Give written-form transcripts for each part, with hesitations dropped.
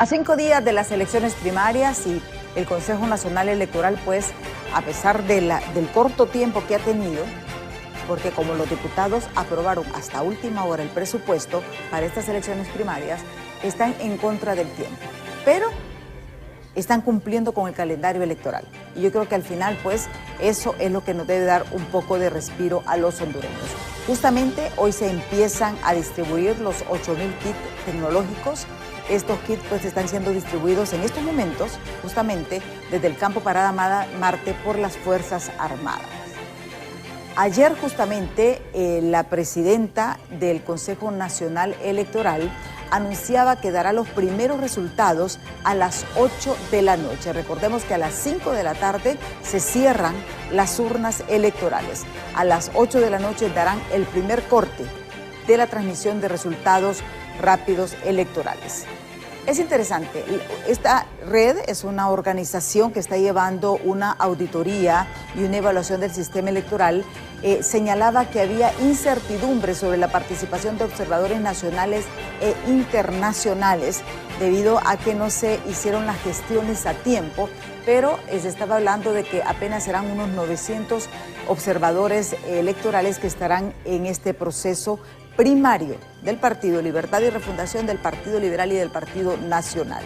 A 5 días de las elecciones primarias y el Consejo Nacional Electoral, pues, a pesar del corto tiempo que ha tenido, porque como los diputados aprobaron hasta última hora el presupuesto para estas elecciones primarias, están en contra del tiempo, pero están cumpliendo con el calendario electoral. Y yo creo que al final, pues, eso es lo que nos debe dar un poco de respiro a los hondureños. Justamente hoy se empiezan a distribuir los 8,000 kits tecnológicos. Estos kits pues están siendo distribuidos en estos momentos, justamente desde el campo Parada Marte por las Fuerzas Armadas. Ayer justamente la presidenta del Consejo Nacional Electoral anunciaba que dará los primeros resultados a las 8 de la noche. Recordemos que a las 5 de la tarde se cierran las urnas electorales. A las 8 de la noche darán el primer corte de la transmisión de resultados rápidos electorales. Es interesante, esta red es una organización que está llevando una auditoría y una evaluación del sistema electoral. Señalaba que había incertidumbre sobre la participación de observadores nacionales e internacionales debido a que no se hicieron las gestiones a tiempo, pero se estaba hablando de que apenas serán unos 900 observadores electorales que estarán en este proceso primario del Partido Libertad y Refundación, del Partido Liberal y del Partido Nacional.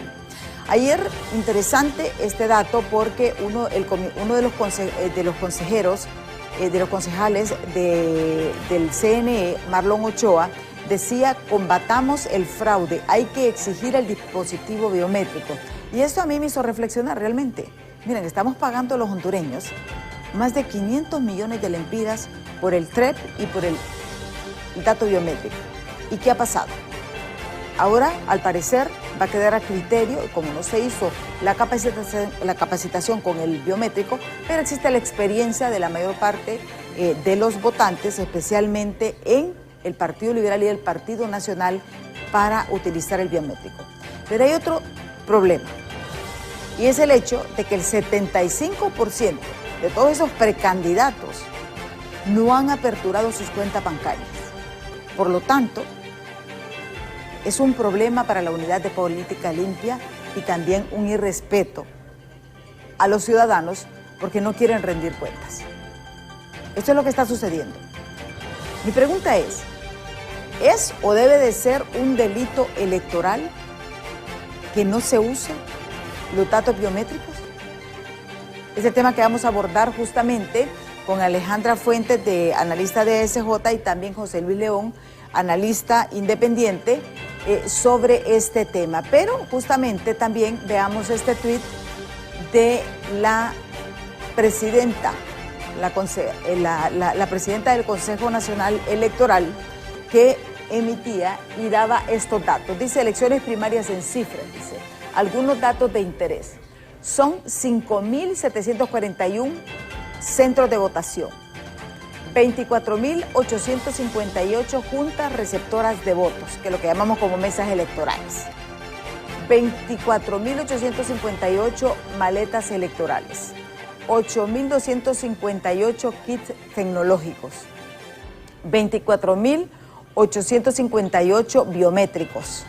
Ayer, interesante este dato porque uno de los consejeros, de los concejales del CNE, Marlon Ochoa, decía: combatamos el fraude, hay que exigir el dispositivo biométrico. Y esto a mí me hizo reflexionar realmente. Miren, estamos pagando a los hondureños más de 500 millones de lempiras por el TREP y por el dato biométrico. ¿Y qué ha pasado? Ahora, al parecer, va a quedar a criterio, como no se hizo la capacitación con el biométrico, pero existe la experiencia de la mayor parte de los votantes, especialmente en el Partido Liberal y el Partido Nacional, para utilizar el biométrico. Pero hay otro problema, y es el hecho de que el 75% de todos esos precandidatos no han aperturado sus cuentas bancarias. Por lo tanto, es un problema para la unidad de política limpia y también un irrespeto a los ciudadanos porque no quieren rendir cuentas. Esto es lo que está sucediendo. Mi pregunta ¿es o debe de ser un delito electoral que no se use los datos biométricos? Es el tema que vamos a abordar justamente con Alejandra Fuentes, analista de SJ, y también José Luis León, analista independiente, sobre este tema. Pero justamente también veamos este tuit de la presidenta, la presidenta del Consejo Nacional Electoral, que emitía y daba estos datos. Dice: elecciones primarias en cifras, dice, algunos datos de interés. Son 5.741 centros de votación, 24.858 juntas receptoras de votos, que es lo que llamamos como mesas electorales, 24.858 maletas electorales, 8.258 kits tecnológicos, 24.858 biométricos,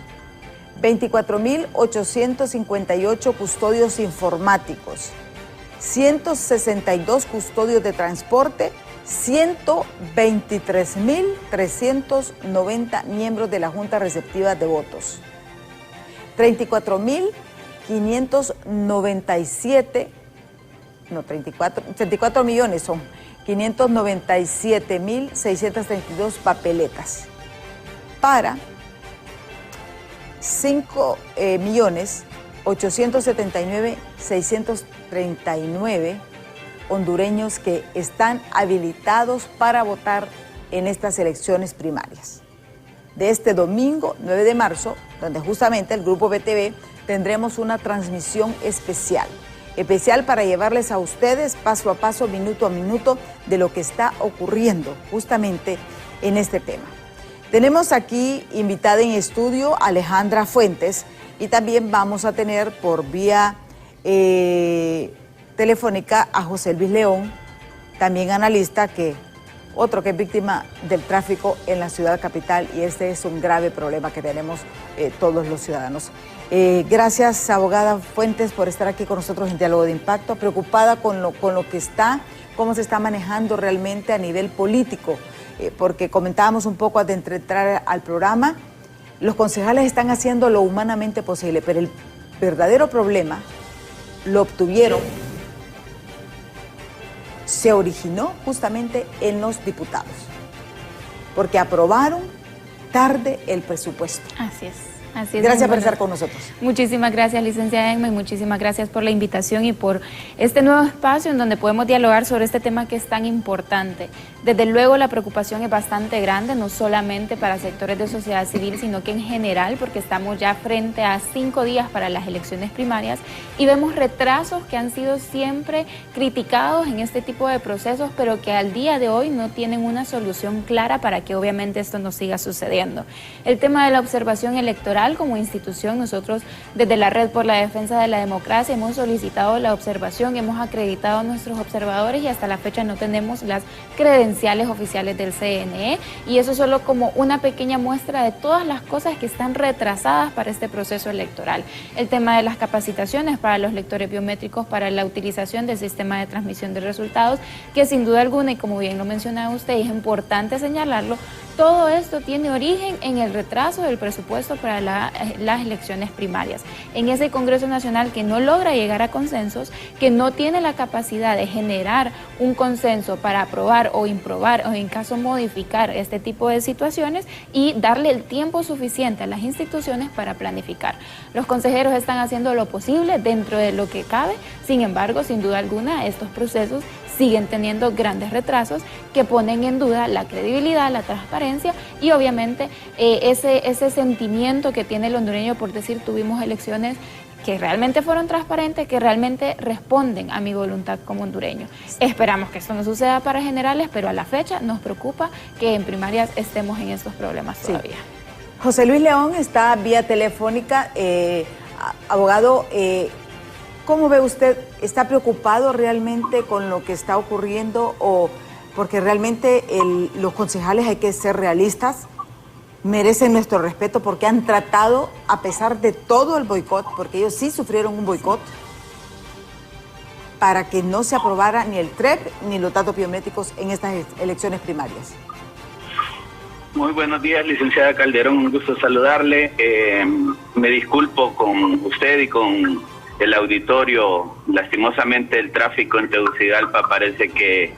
24.858 custodios informáticos, 162 custodios de transporte, 123.390 miembros de la Junta Receptiva de Votos, 34 millones son 597.632 papeletas para 5.879.639 hondureños que están habilitados para votar en estas elecciones primarias. De este domingo 9 de marzo, donde justamente el Grupo BTV tendremos una transmisión especial para llevarles a ustedes paso a paso, minuto a minuto, de lo que está ocurriendo justamente en este tema. Tenemos aquí invitada en estudio a Alejandra Fuentes y también vamos a tener por vía telefónica a José Luis León, también analista, otro que es víctima del tráfico en la ciudad capital, y este es un grave problema que tenemos todos los ciudadanos. Gracias, abogada Fuentes, por estar aquí con nosotros en Diálogo de Impacto, preocupada con lo que está, cómo se está manejando realmente a nivel político, porque comentábamos un poco antes de entrar al programa, los concejales están haciendo lo humanamente posible, pero el verdadero problema lo obtuvieron, se originó justamente en los diputados, porque aprobaron tarde el presupuesto. Así es. Así es. Gracias por estar con nosotros. Muchísimas gracias, licenciada Emma, y muchísimas gracias por la invitación y por este nuevo espacio en donde podemos dialogar sobre este tema que es tan importante. Desde luego la preocupación es bastante grande, no solamente para sectores de sociedad civil, sino que en general, porque estamos ya frente a 5 días para las elecciones primarias y vemos retrasos que han sido siempre criticados en este tipo de procesos, pero que al día de hoy no tienen una solución clara para que obviamente esto no siga sucediendo. El tema de la observación electoral, como institución, nosotros desde la Red por la Defensa de la Democracia hemos solicitado la observación, hemos acreditado a nuestros observadores y hasta la fecha no tenemos las credenciales oficiales del CNE, y eso solo como una pequeña muestra de todas las cosas que están retrasadas para este proceso electoral. El tema de las capacitaciones para los lectores biométricos, para la utilización del sistema de transmisión de resultados, que sin duda alguna, y como bien lo mencionaba usted, es importante señalarlo, todo esto tiene origen en el retraso del presupuesto para las elecciones primarias. En ese Congreso Nacional que no logra llegar a consensos, que no tiene la capacidad de generar un consenso para aprobar o improbar o en caso modificar este tipo de situaciones y darle el tiempo suficiente a las instituciones para planificar. Los consejeros están haciendo lo posible dentro de lo que cabe, sin embargo, sin duda alguna, estos procesos siguen teniendo grandes retrasos que ponen en duda la credibilidad, la transparencia y obviamente ese sentimiento que tiene el hondureño por decir tuvimos elecciones que realmente fueron transparentes, que realmente responden a mi voluntad como hondureño. Esperamos que esto no suceda para generales, pero a la fecha nos preocupa que en primarias estemos en estos problemas todavía. Sí. José Luis León está vía telefónica, abogado. ¿Cómo ve usted? ¿Está preocupado realmente con lo que está ocurriendo? O porque realmente los concejales, hay que ser realistas, merecen nuestro respeto porque han tratado, a pesar de todo el boicot, porque ellos sí sufrieron un boicot, para que no se aprobara ni el TREP ni los datos biométricos en estas elecciones primarias. Muy buenos días, licenciada Calderón, un gusto saludarle. Me disculpo con usted y con el auditorio. Lastimosamente el tráfico en Tegucigalpa parece que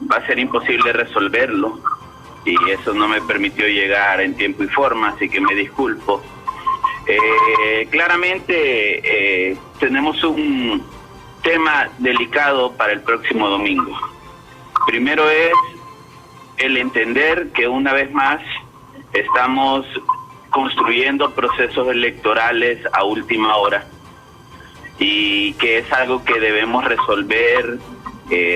va a ser imposible resolverlo y eso no me permitió llegar en tiempo y forma, así que me disculpo. Claramente tenemos un tema delicado para el próximo domingo. Primero es el entender que una vez más estamos construyendo procesos electorales a última hora y que es algo que debemos resolver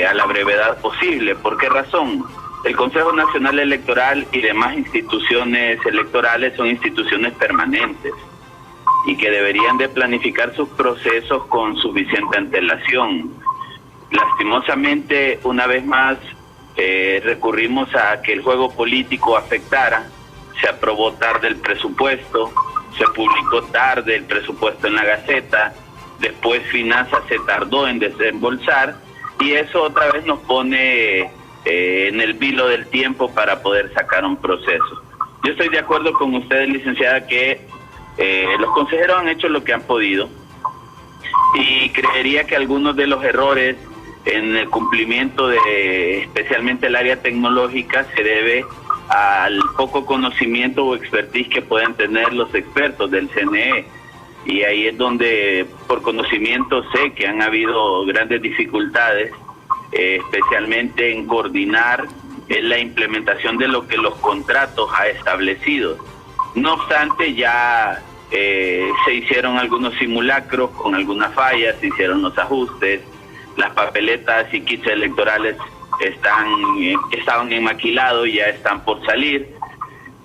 a la brevedad posible. ¿Por qué razón? El Consejo Nacional Electoral y demás instituciones electorales son instituciones permanentes y que deberían de planificar sus procesos con suficiente antelación. Lastimosamente, una vez más, recurrimos a que el juego político afectara. Se aprobó tarde el presupuesto, se publicó tarde el presupuesto en la Gaceta, después Finanzas se tardó en desembolsar y eso otra vez nos pone en el vilo del tiempo para poder sacar un proceso. Yo estoy de acuerdo con usted, licenciada, que los consejeros han hecho lo que han podido y creería que algunos de los errores en el cumplimiento de especialmente el área tecnológica se debe al poco conocimiento o expertise que pueden tener los expertos del CNE. Y ahí es donde, por conocimiento, sé que han habido grandes dificultades, especialmente en coordinar la implementación de lo que los contratos ha establecido. No obstante, ya se hicieron algunos simulacros con algunas fallas, se hicieron los ajustes, las papeletas y kits electorales estaban enmaquilados y ya están por salir.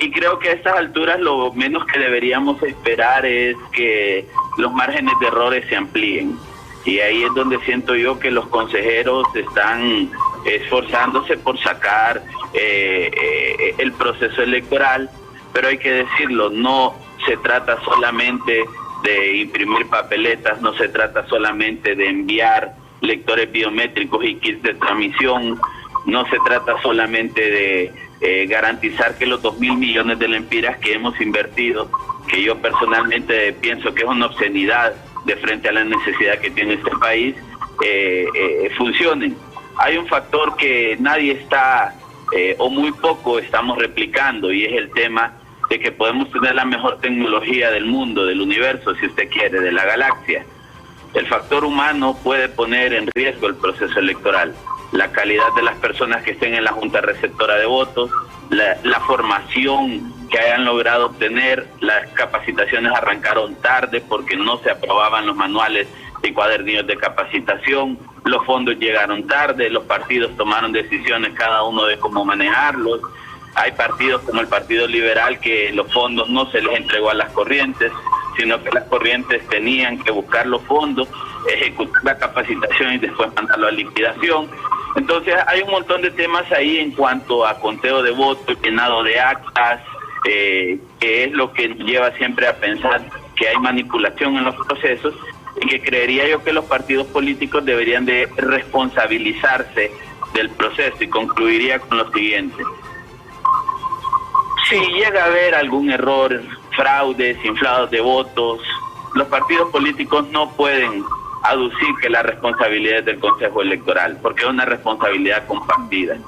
Y creo que a estas alturas lo menos que deberíamos esperar es que los márgenes de errores se amplíen. Y ahí es donde siento yo que los consejeros están esforzándose por sacar el proceso electoral, pero hay que decirlo, no se trata solamente de imprimir papeletas, no se trata solamente de enviar lectores biométricos y kits de transmisión, no se trata solamente de garantizar que los 2.000 millones de lempiras que hemos invertido, que yo personalmente pienso que es una obscenidad de frente a la necesidad que tiene este país, funcionen. Hay un factor que nadie está, o muy poco estamos replicando, y es el tema de que podemos tener la mejor tecnología del mundo, del universo, si usted quiere, de la galaxia. El factor humano puede poner en riesgo el proceso electoral. La calidad de las personas que estén en la Junta Receptora de Votos, la formación que hayan logrado obtener, las capacitaciones arrancaron tarde porque no se aprobaban los manuales y cuadernillos de capacitación, los fondos llegaron tarde, los partidos tomaron decisiones cada uno de cómo manejarlos. Hay partidos como el Partido Liberal que los fondos no se les entregó a las corrientes, sino que las corrientes tenían que buscar los fondos, ejecutar la capacitación y después mandarlo a liquidación. Entonces hay un montón de temas ahí en cuanto a conteo de votos, llenado de actas, que es lo que nos lleva siempre a pensar que hay manipulación en los procesos, y que creería yo que los partidos políticos deberían de responsabilizarse del proceso. Y concluiría con lo siguiente: si llega a haber algún error, fraudes, inflados de votos, los partidos políticos no pueden aducir que la responsabilidad es del Consejo Electoral, porque es una responsabilidad compartida.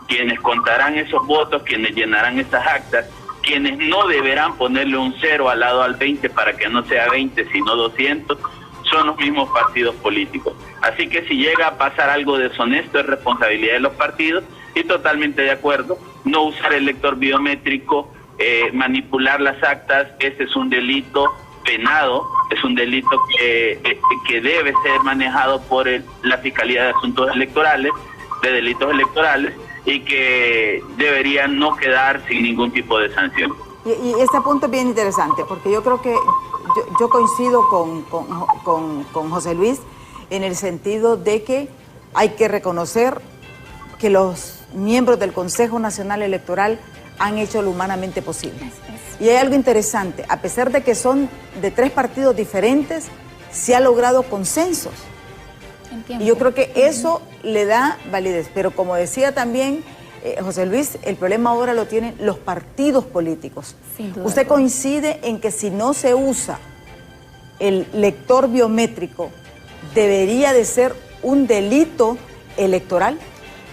Quienes contarán esos votos, quienes llenarán estas actas, quienes no deberán ponerle un 0 al lado al 20 para que no sea 20 sino 200, son los mismos partidos políticos. Así que si llega a pasar algo deshonesto, es responsabilidad de los partidos, y totalmente de acuerdo, no usar el lector biométrico, manipular las actas, ese es un delito penado, es un delito que debe ser manejado por la Fiscalía de Asuntos Electorales, de Delitos Electorales, y que debería no quedar sin ningún tipo de sanción. Y este punto es bien interesante, porque yo creo que yo coincido con José Luis en el sentido de que hay que reconocer que los miembros del Consejo Nacional Electoral han hecho lo humanamente posible. Y hay algo interesante: a pesar de que son de 3 partidos diferentes, se ha logrado consensos. Entiendo. Y yo creo que eso le da validez. Pero como decía también José Luis, el problema ahora lo tienen los partidos políticos. Sin duda. ¿Usted coincide en que si no se usa el lector biométrico, debería de ser un delito electoral?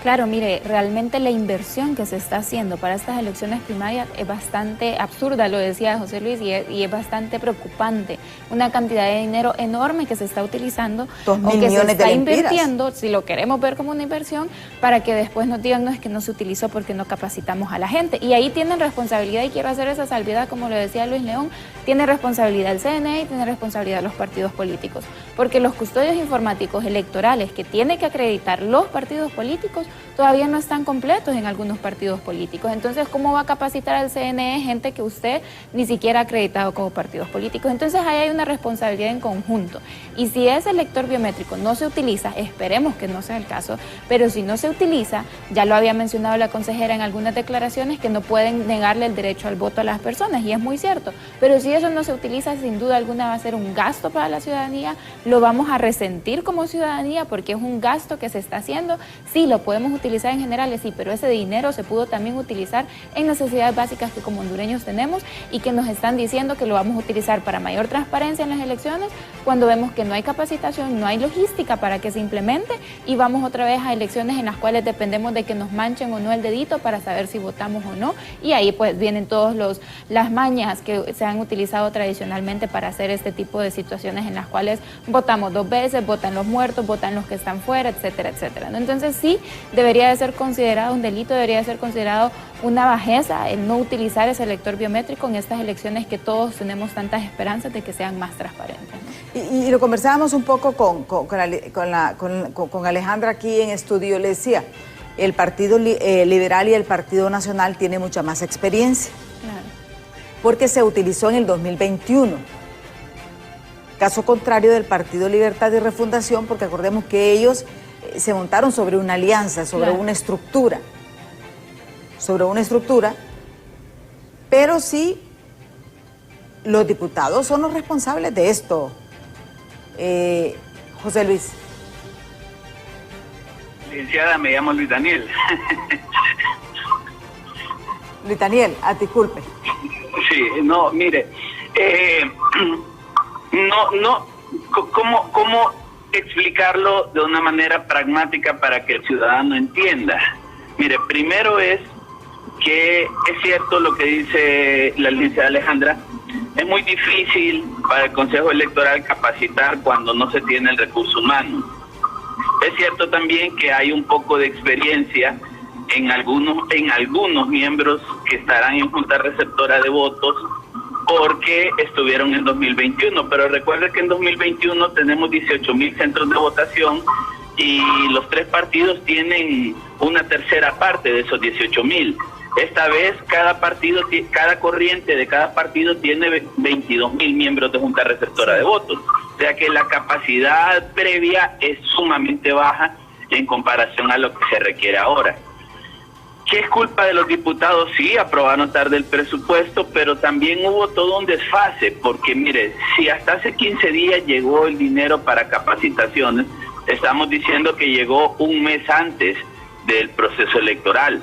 Claro, mire, realmente la inversión que se está haciendo para estas elecciones primarias es bastante absurda, lo decía José Luis, y es bastante preocupante. Una cantidad de dinero enorme que se está utilizando o que se está invirtiendo, si lo queremos ver como una inversión, para que después nos digan, no, es que no se utilizó porque no capacitamos a la gente. Y ahí tienen responsabilidad, y quiero hacer esa salvedad, como lo decía Luis León, tiene responsabilidad el CNE y tiene responsabilidad los partidos políticos. Porque los custodios informáticos electorales que tienen que acreditar los partidos políticos todavía no están completos en algunos partidos políticos. Entonces, ¿cómo va a capacitar al CNE gente que usted ni siquiera ha acreditado como partidos políticos? Entonces, ahí hay una responsabilidad en conjunto. Y si ese lector biométrico no se utiliza, esperemos que no sea el caso, pero si no se utiliza, ya lo había mencionado la consejera en algunas declaraciones, que no pueden negarle el derecho al voto a las personas, y es muy cierto. Pero si eso no se utiliza, sin duda alguna va a ser un gasto para la ciudadanía, lo vamos a resentir como ciudadanía porque es un gasto que se está haciendo. Sí, lo podemos utilizar en generales, sí, pero ese dinero se pudo también utilizar en necesidades básicas que como hondureños tenemos, y que nos están diciendo que lo vamos a utilizar para mayor transparencia en las elecciones, cuando vemos que no hay capacitación, no hay logística para que se implemente, y vamos otra vez a elecciones en las cuales dependemos de que nos manchen o no el dedito para saber si votamos o no, y ahí pues vienen todas las mañas que se han utilizado tradicionalmente para hacer este tipo de situaciones en las cuales votamos 2 veces, votan los muertos, votan los que están fuera, etcétera, etcétera, ¿no? Entonces sí, debería de ser considerado un delito, debería de ser considerado una bajeza el no utilizar ese lector biométrico en estas elecciones que todos tenemos tantas esperanzas de que sean más transparentes, ¿no? Y lo conversábamos un poco con Alejandra aquí en estudio. Le decía, el Partido Liberal y el Partido Nacional tienen mucha más experiencia. Claro. Porque se utilizó en el 2021. Caso contrario del Partido Libertad y Refundación, porque acordemos que ellos se montaron sobre una alianza, sobre una estructura, pero sí los diputados son los responsables de esto. José Luis. Licenciada, me llamo Luis Daniel. Luis Daniel, disculpe. Sí, no, mire, ¿cómo explicarlo de una manera pragmática para que el ciudadano entienda? Mire, primero es que es cierto lo que dice la licenciada Alejandra, es muy difícil para el Consejo Electoral capacitar cuando no se tiene el recurso humano. Es cierto también que hay un poco de experiencia en algunos miembros que estarán en junta receptora de votos porque estuvieron en 2021, pero recuerde que en 2021 tenemos 18,000 centros de votación y los 3 partidos tienen una tercera parte de esos 18,000. Esta vez cada corriente de cada partido tiene 22,000 miembros de junta receptora de votos. O sea que la capacidad previa es sumamente baja en comparación a lo que se requiere ahora. ¿Qué es culpa de los diputados? Sí, aprobaron tarde el presupuesto, pero también hubo todo un desfase, porque mire, si hasta hace 15 días llegó el dinero para capacitaciones, estamos diciendo que llegó un mes antes del proceso electoral.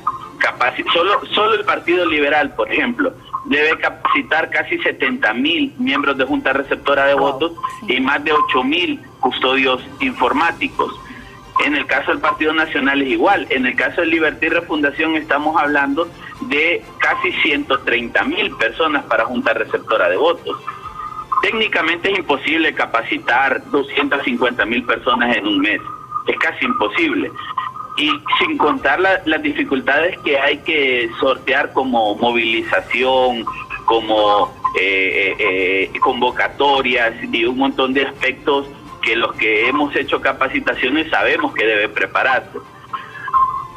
Solo el Partido Liberal, por ejemplo, debe capacitar casi 70,000 miembros de junta receptora de votos y más de 8,000 custodios informáticos. En el caso del Partido Nacional es igual. En el caso de Libertad y Refundación estamos hablando de casi 130,000 personas para junta receptora de votos. Técnicamente es imposible capacitar 250,000 personas en un mes. Es casi imposible. Y sin contar las dificultades que hay que sortear como movilización, como convocatorias y un montón de aspectos que los que hemos hecho capacitaciones sabemos que debe prepararse.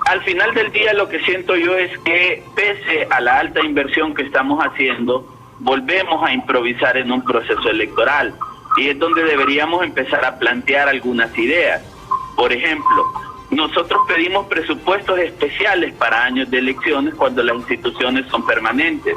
Al final del día lo que siento yo es que pese a la alta inversión que estamos haciendo, volvemos a improvisar en un proceso electoral y es donde deberíamos empezar a plantear algunas ideas. Por ejemplo, nosotros pedimos presupuestos especiales para años de elecciones cuando las instituciones son permanentes.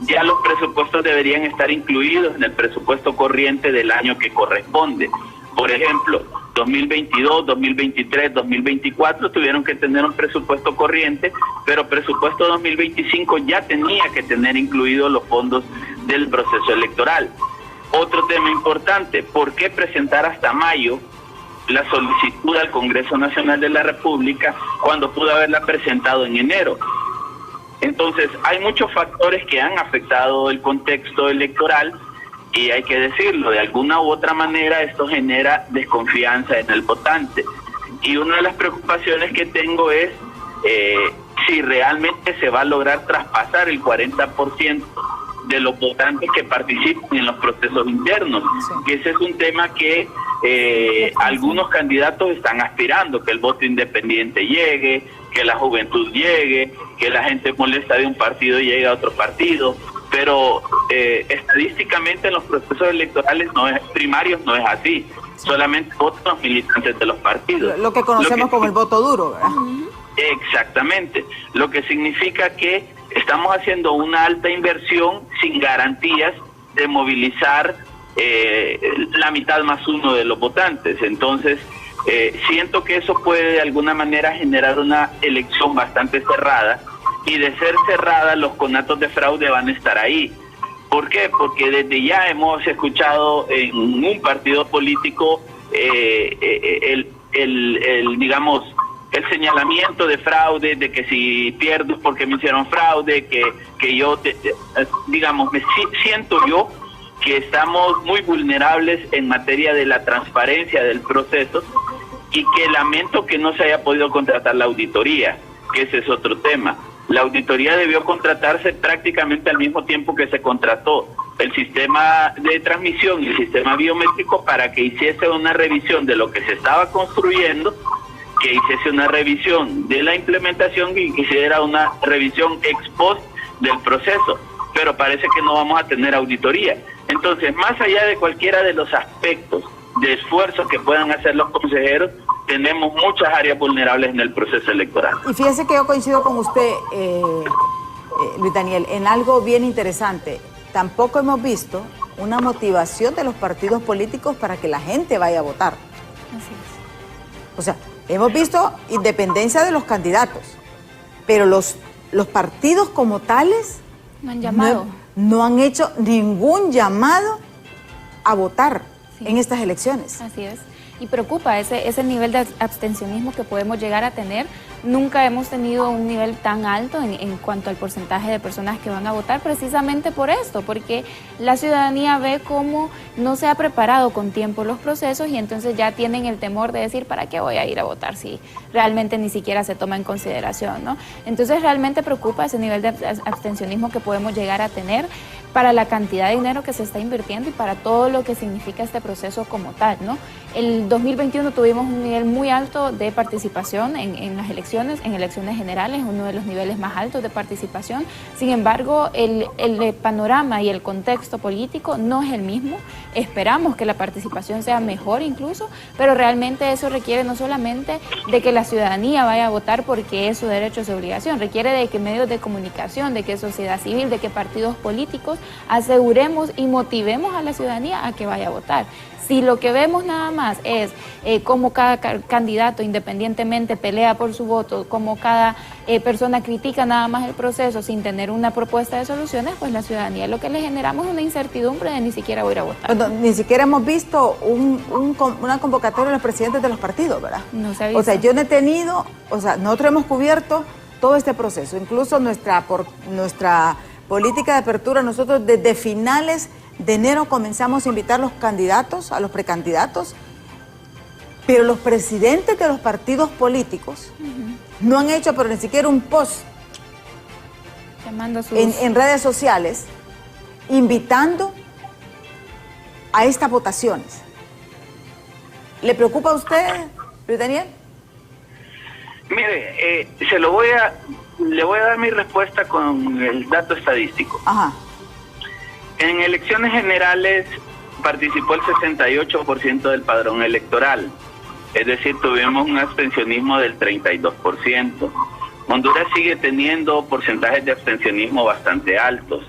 Ya los presupuestos deberían estar incluidos en el presupuesto corriente del año que corresponde. Por ejemplo, 2022, 2023, 2024 tuvieron que tener un presupuesto corriente, pero presupuesto 2025 ya tenía que tener incluidos los fondos del proceso electoral. Otro tema importante, ¿por qué presentar hasta mayo la solicitud al Congreso Nacional de la República cuando pudo haberla presentado en enero? Entonces, hay muchos factores que han afectado el contexto electoral y hay que decirlo, de alguna u otra manera esto genera desconfianza en el votante. Y una de las preocupaciones que tengo es si realmente se va a lograr traspasar el 40% de los votantes que participan en los procesos internos, que ese es un tema que algunos candidatos están aspirando, que el voto independiente llegue, que la juventud llegue, que la gente molesta de un partido llegue a otro partido, pero estadísticamente en los procesos electorales primarios no es así, solamente votan los militantes de los partidos. Lo que conocemos como el voto duro, ¿verdad? Exactamente, lo que significa que estamos haciendo una alta inversión sin garantías de movilizar la mitad más uno de los votantes. Entonces, siento que eso puede de alguna manera generar una elección bastante cerrada, y de ser cerrada los conatos de fraude van a estar ahí. ¿Por qué? Porque desde ya hemos escuchado en un partido político digamos, el señalamiento de fraude, de que si pierdo porque me hicieron fraude, que yo, digamos, siento yo que estamos muy vulnerables en materia de la transparencia del proceso y que lamento que no se haya podido contratar la auditoría, que ese es otro tema. La auditoría debió contratarse prácticamente al mismo tiempo que se contrató el sistema de transmisión y el sistema biométrico para que hiciese una revisión de lo que se estaba construyendo, que hiciese una revisión de la implementación y que hiciera una revisión ex post del proceso, pero parece que no vamos a tener auditoría. Entonces, más allá de cualquiera de los aspectos de esfuerzo que puedan hacer los consejeros, tenemos muchas áreas vulnerables en el proceso electoral. Y fíjese que yo coincido con usted, Luis Daniel, en algo bien interesante. tampoco hemos visto una motivación de los partidos políticos para que la gente vaya a votar. Así es. O sea, hemos visto independencia de los candidatos, pero los partidos como tales No han llamado. no han hecho ningún llamado a votar en estas elecciones. Así es. Y preocupa ese nivel de abstencionismo que podemos llegar a tener. Nunca hemos tenido un nivel tan alto en cuanto al porcentaje de personas que van a votar, precisamente por esto, porque la ciudadanía ve cómo no se ha preparado con tiempo los procesos y entonces ya tienen el temor de decir, ¿para qué voy a ir a votar si realmente ni siquiera se toma en consideración, ¿no? Entonces realmente preocupa ese nivel de abstencionismo que podemos llegar a tener para la cantidad de dinero que se está invirtiendo y para todo lo que significa este proceso como tal, ¿no? El 2021 tuvimos un nivel muy alto de participación en las elecciones, en elecciones generales, uno de los niveles más altos de participación. Sin embargo, el panorama y el contexto político no es el mismo. Esperamos que la participación sea mejor incluso, pero realmente eso requiere no solamente de que la ciudadanía vaya a votar porque es su derecho, es su obligación, requiere de que medios de comunicación, de que sociedad civil, de que partidos políticos aseguremos y motivemos a la ciudadanía a que vaya a votar. Si lo que vemos nada más es cómo cada candidato independientemente pelea por su voto, cómo cada persona critica nada más el proceso sin tener una propuesta de soluciones, pues la ciudadanía lo que le generamos es una incertidumbre de ni siquiera voy a ir a votar. Bueno, ni siquiera hemos visto una convocatoria de los presidentes de los partidos, ¿verdad? No se ha visto. O sea, yo no he tenido, nosotros hemos cubierto todo este proceso, incluso nuestra política de apertura, nosotros desde finales de enero comenzamos a invitar a los candidatos, a los precandidatos, pero los presidentes de los partidos políticos no han hecho pero ni siquiera un post llamando sus... en redes sociales invitando a estas votaciones. ¿Le preocupa a usted, Luis Daniel? Mire, le voy a dar mi respuesta con el dato estadístico. Ajá. En elecciones generales participó el 68% del padrón electoral, es decir, tuvimos un abstencionismo del 32%. Honduras sigue teniendo porcentajes de abstencionismo bastante altos,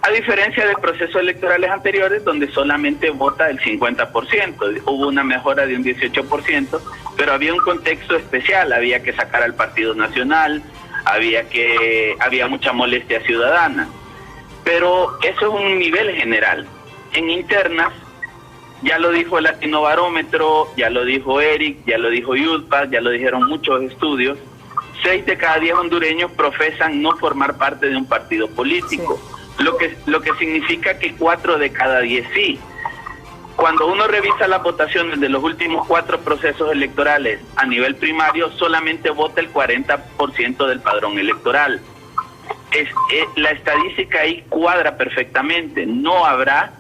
a diferencia de procesos electorales anteriores donde solamente vota el 50%, hubo una mejora de un 18%, pero había un contexto especial, había que sacar al Partido Nacional, había mucha molestia ciudadana. Pero eso es un nivel general. En internas, ya lo dijo el Latino Barómetro, ya lo dijo Eric, ya lo dijo Yudpa, ya lo dijeron muchos estudios, 6 de cada 10 hondureños profesan no formar parte de un partido político, sí. Lo que significa que 4 de cada 10 sí. Cuando uno revisa las votaciones de los últimos 4 procesos electorales a nivel primario, solamente vota el 40% del padrón electoral. La estadística ahí cuadra perfectamente, no habrá,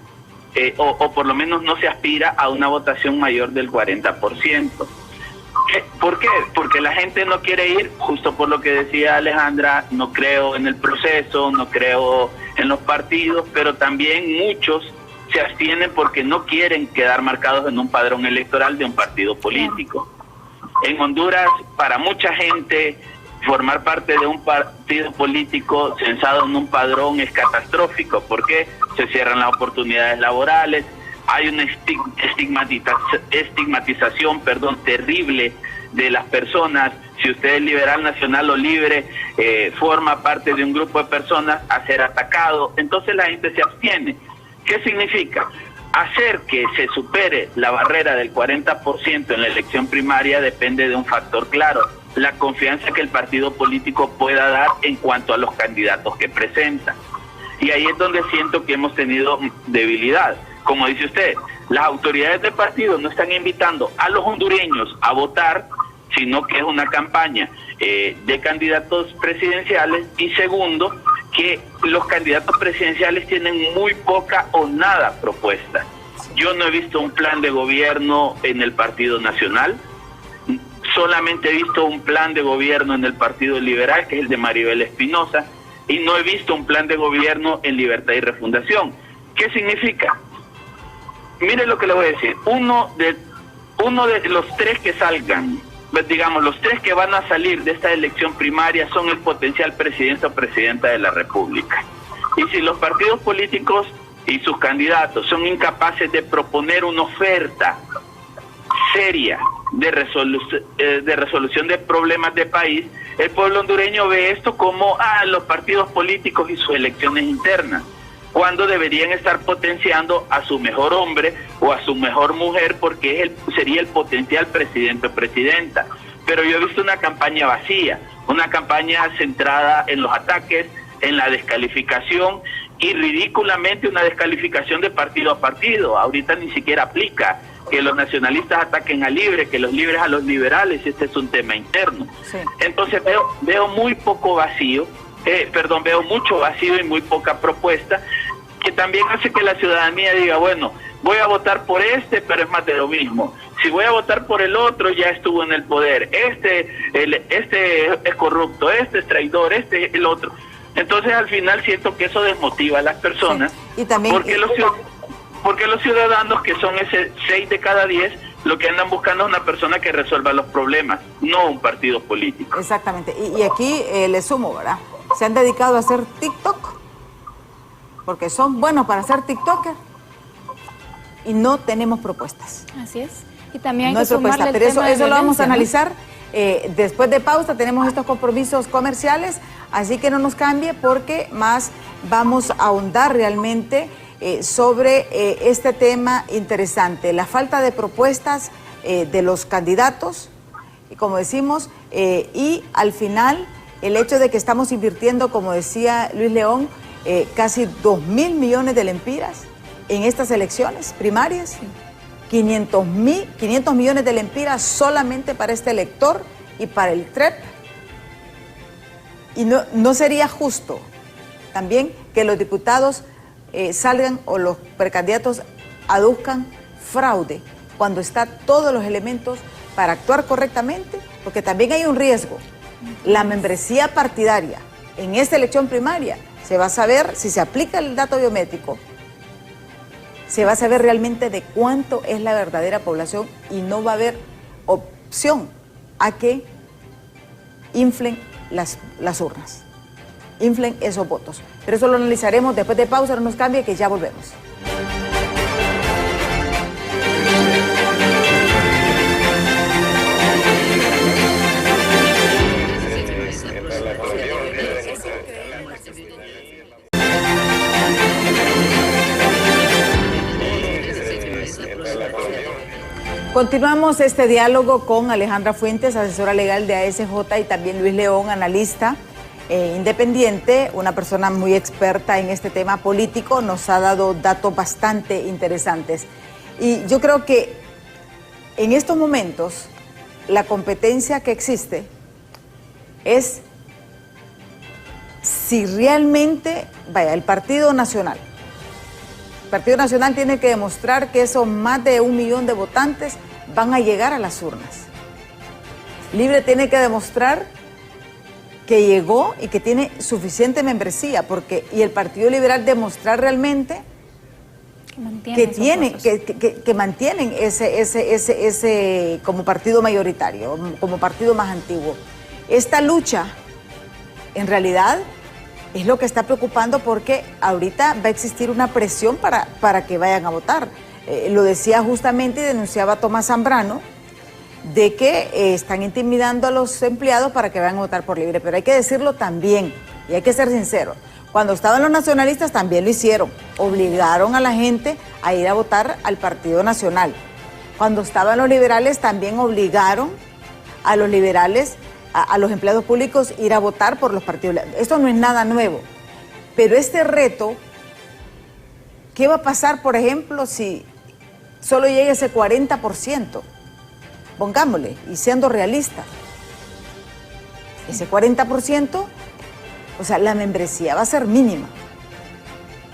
o por lo menos no se aspira a una votación mayor del 40%. ¿Por qué? Porque la gente no quiere ir, justo por lo que decía Alejandra, no creo en el proceso, no creo en los partidos, pero también muchos se abstienen porque no quieren quedar marcados en un padrón electoral de un partido político. En Honduras, para mucha gente, formar parte de un partido político censado en un padrón es catastrófico porque se cierran las oportunidades laborales, hay una estigmatización terrible de las personas. Si usted es liberal, nacional o libre, forma parte de un grupo de personas a ser atacado, entonces la gente se abstiene. ¿Qué significa? Hacer que se supere la barrera del 40% en la elección primaria depende de un factor claro: la confianza que el partido político pueda dar en cuanto a los candidatos que presenta. Y ahí es donde siento que hemos tenido debilidad. Como dice usted, las autoridades del partido no están invitando a los hondureños a votar, sino que es una campaña de candidatos presidenciales. Y segundo, que los candidatos presidenciales tienen muy poca o nada propuesta. Yo no he visto un plan de gobierno en el Partido Nacional, solamente he visto un plan de gobierno en el Partido Liberal, que es el de Maribel Espinosa, y no he visto un plan de gobierno en Libertad y Refundación. ¿Qué significa? Mire lo que le voy a decir. Uno de los 3 que salgan, digamos, los 3 que van a salir de esta elección primaria son el potencial presidente o presidenta de la República. Y si los partidos políticos y sus candidatos son incapaces de proponer una oferta seria de resolución de problemas de país, el pueblo hondureño ve esto como los partidos políticos y sus elecciones internas, cuando deberían estar potenciando a su mejor hombre o a su mejor mujer, porque sería el potencial presidente o presidenta. Pero yo he visto una campaña vacía, una campaña centrada en los ataques, en la descalificación, y ridículamente una descalificación de partido a partido. Ahorita ni siquiera aplica que los nacionalistas ataquen a Libre, que los libres a los liberales. Este es un tema interno. Sí. Entonces veo muy poco vacío, veo mucho vacío y muy poca propuesta, que también hace que la ciudadanía diga, bueno, voy a votar por este, pero es más de lo mismo. Si voy a votar por el otro, ya estuvo en el poder. Este es corrupto, este es traidor, este es el otro. Entonces al final siento que eso desmotiva a las personas, sí. Y también, porque los ciudadanos, que son ese 6 de cada 10, lo que andan buscando es una persona que resuelva los problemas, no un partido político. Exactamente, y aquí le sumo, ¿verdad? Se han dedicado a hacer TikTok, porque son buenos para hacer TikToker, y no tenemos propuestas. Así es, y también hay no que sumarle pero eso lo vamos a analizar, ¿no? Después de pausa. Tenemos estos compromisos comerciales, así que no nos cambie, porque más vamos a ahondar realmente sobre este tema interesante, la falta de propuestas de los candidatos, como decimos, y al final el hecho de que estamos invirtiendo, como decía Luis León, casi 2.000 millones de lempiras en estas elecciones primarias. Sí. 500 millones de lempiras solamente para este elector y para el TREP. Y no sería justo también que los diputados salgan, o los precandidatos aduzcan fraude, cuando están todos los elementos para actuar correctamente, porque también hay un riesgo. La membresía partidaria en esta elección primaria se va a saber si se aplica el dato biométrico, se va a saber realmente de cuánto es la verdadera población, y no va a haber opción a que inflen las urnas, inflen esos votos. Pero eso lo analizaremos después de pausa. No nos cambie, que ya volvemos. Continuamos este diálogo con Alejandra Fuentes, asesora legal de ASJ, y también Luis León, analista independiente, una persona muy experta en este tema político. Nos ha dado datos bastante interesantes. Y yo creo que en estos momentos la competencia que existe es si realmente, el Partido Nacional tiene que demostrar que esos más de 1 millón de votantes van a llegar a las urnas. Libre tiene que demostrar que llegó y que tiene suficiente membresía, y el Partido Liberal demostrar realmente que mantienen ese como partido mayoritario, como partido más antiguo. Esta lucha, en realidad, es lo que está preocupando, porque ahorita va a existir una presión para que vayan a votar. Lo decía justamente y denunciaba Tomás Zambrano, de que están intimidando a los empleados para que vayan a votar por Libre. Pero hay que decirlo también, y hay que ser sinceros. Cuando estaban los nacionalistas también lo hicieron. Obligaron a la gente a ir a votar al Partido Nacional. Cuando estaban los liberales también obligaron a los liberales, a los empleados públicos, ir a votar por los partidos. Esto no es nada nuevo. Pero este reto, ¿qué va a pasar, por ejemplo, si solo llega ese 40%? Pongámosle, y siendo realista, ese 40%, o sea, la membresía va a ser mínima,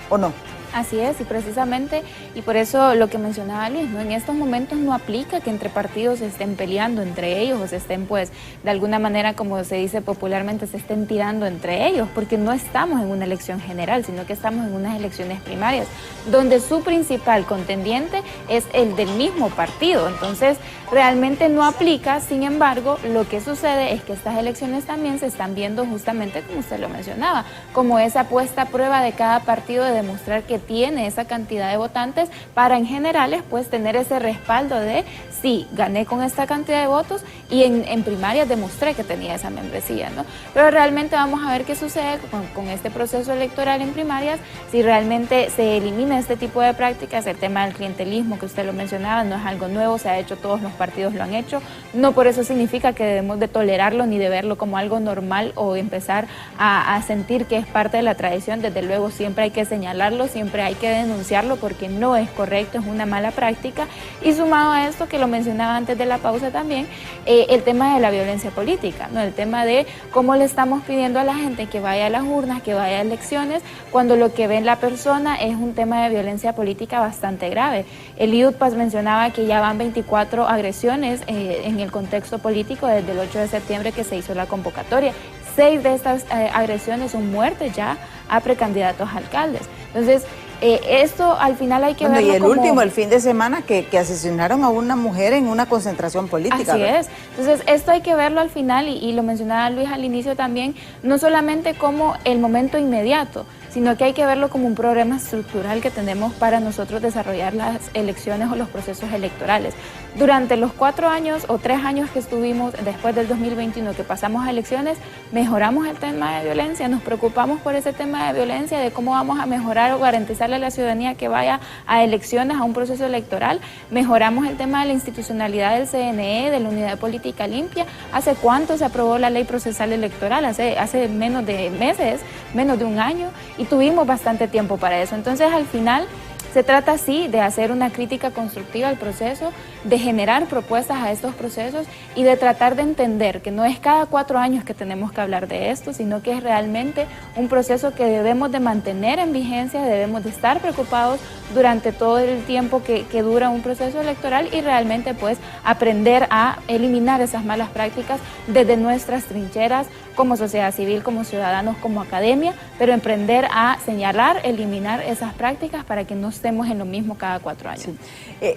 ¿o no? Así es, y precisamente, y por eso lo que mencionaba Luis, ¿no? En estos momentos no aplica que entre partidos se estén peleando entre ellos o se estén, pues, de alguna manera, como se dice popularmente, se estén tirando entre ellos, porque no estamos en una elección general, sino que estamos en unas elecciones primarias, donde su principal contendiente es el del mismo partido. Entonces, realmente no aplica. Sin embargo, lo que sucede es que estas elecciones también se están viendo justamente, como usted lo mencionaba, como esa puesta a prueba de cada partido de demostrar que tiene esa cantidad de votantes para en generales pues tener ese respaldo de sí, gané con esta cantidad de votos y en primarias demostré que tenía esa membresía, ¿no? Pero realmente vamos a ver qué sucede con este proceso electoral en primarias, si realmente se elimina este tipo de prácticas. El tema del clientelismo que usted lo mencionaba no es algo nuevo, se ha hecho, todos los partidos lo han hecho, no por eso significa que debemos de tolerarlo ni de verlo como algo normal o empezar a sentir que es parte de la tradición. Desde luego siempre hay que señalarlo, siempre hay que denunciarlo porque no es correcto, es una mala práctica. Y sumado a esto, que lo mencionaba antes de la pausa también, el tema de la violencia política, ¿no? El tema de cómo le estamos pidiendo a la gente que vaya a las urnas, que vaya a elecciones, cuando lo que ve en la persona es un tema de violencia política bastante grave. El IUTPAS mencionaba que ya van 24 agresiones en el contexto político desde el 8 de septiembre que se hizo la convocatoria. 6 de estas agresiones son muertes ya a precandidatos a alcaldes. Entonces, esto al final hay que verlo y el como... último, el fin de semana, que asesinaron a una mujer en una concentración política. Así ¿verdad? es. Entonces, esto hay que verlo al final, y lo mencionaba Luis al inicio también, no solamente como el momento inmediato, sino que hay que verlo como un problema estructural que tenemos para nosotros desarrollar las elecciones o los procesos electorales. Durante los 4 años o 3 años que estuvimos después del 2021, que pasamos a elecciones, mejoramos el tema de violencia, nos preocupamos por ese tema de violencia, de cómo vamos a mejorar o garantizarle a la ciudadanía que vaya a elecciones, a un proceso electoral. Mejoramos el tema de la institucionalidad del CNE, de la Unidad Política Limpia. ¿Hace cuánto se aprobó la Ley Procesal Electoral? Hace menos de meses, menos de un año, y tuvimos bastante tiempo para eso. Entonces, al final, se trata, sí, de hacer una crítica constructiva al proceso, de generar propuestas a estos procesos y de tratar de entender que no es cada 4 años que tenemos que hablar de esto, sino que es realmente un proceso que debemos de mantener en vigencia, debemos de estar preocupados durante todo el tiempo que dura un proceso electoral y realmente pues aprender a eliminar esas malas prácticas desde nuestras trincheras como sociedad civil, como ciudadanos, como academia, pero emprender a señalar, eliminar esas prácticas para que no estemos en lo mismo cada 4 años. Sí.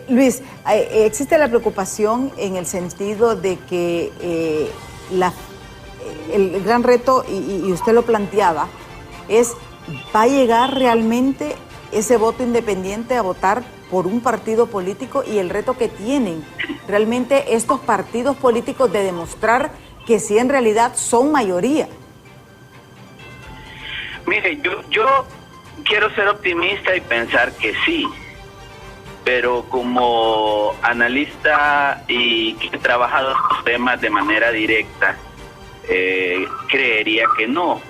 Luis, existe la preocupación en el sentido de que el gran reto, y usted lo planteaba, es, ¿va a llegar realmente ese voto independiente a votar por un partido político? Y el reto que tienen realmente estos partidos políticos de demostrar que sí en realidad son mayoría. Mire, yo quiero ser optimista y pensar que sí, pero como analista y que he trabajado estos temas de manera directa, creería que no.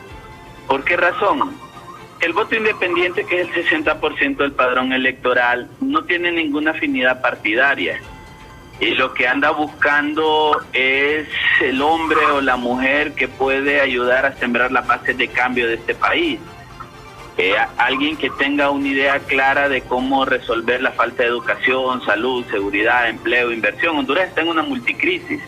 ¿Por qué razón? El voto independiente, que es el 60% del padrón electoral, no tiene ninguna afinidad partidaria. Y lo que anda buscando es el hombre o la mujer que puede ayudar a sembrar las bases de cambio de este país. Alguien que tenga una idea clara de cómo resolver la falta de educación, salud, seguridad, empleo, inversión. Honduras está en una multicrisis.